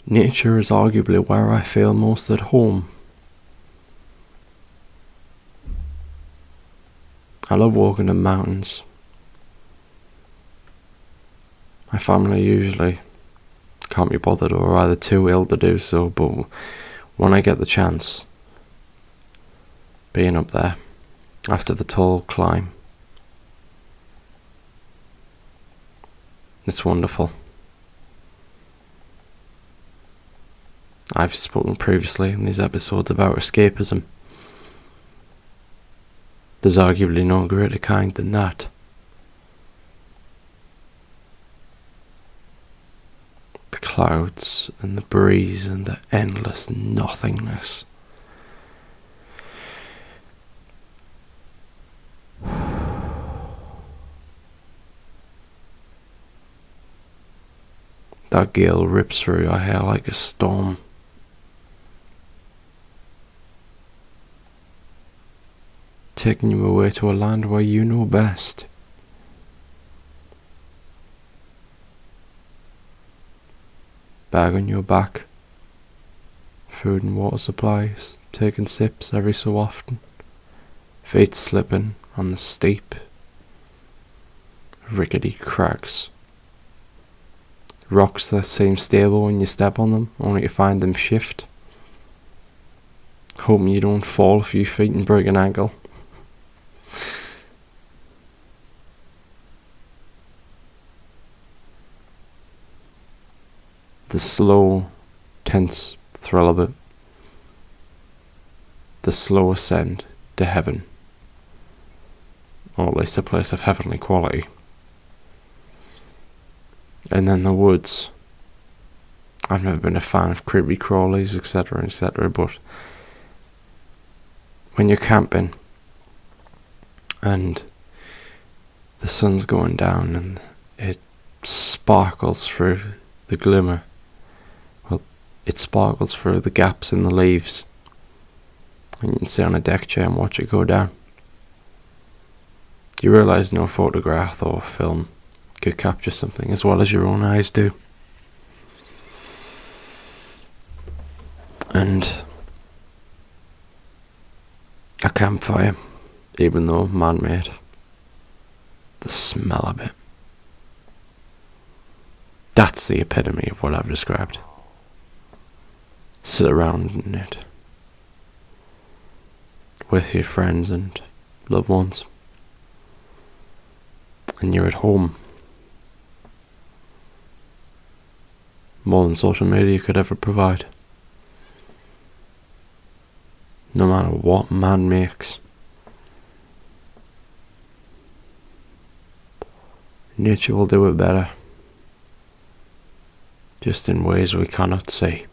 Nature is arguably where I feel most at home. I love walking in mountains. My family usually can't be bothered or are either too ill to do so, but when I get the chance, being up there after the tall climb, it's wonderful. I've spoken previously in these episodes about escapism. There's arguably no greater kind than that. The clouds and the breeze and the endless nothingness. That gale rips through your hair like a storm. Taking you away to a land where you know best. Bag on your back, food and water supplies, taking sips every so often, feet slipping on the steep, rickety crags. Rocks that seem stable when you step on them, only to find them shift. Hoping you don't fall a few feet and break an ankle. The slow, tense thrill of it. The slow ascent to heaven. Or at least a place of heavenly quality. And then the woods. I've never been a fan of creepy crawlies, etc., but when you're camping and the sun's going down and it sparkles through the glimmer, it sparkles through the gaps in the leaves, and you can sit on a deck chair and watch it go down. You realise no photograph or film could capture something as well as your own eyes do. And a campfire, even though man-made, the smell of it, that's the epitome of what I've described. Sit around in it with your friends and loved ones, and you're at home. More than social media could ever provide. No matter what man makes, nature will do it better, just in ways we cannot see.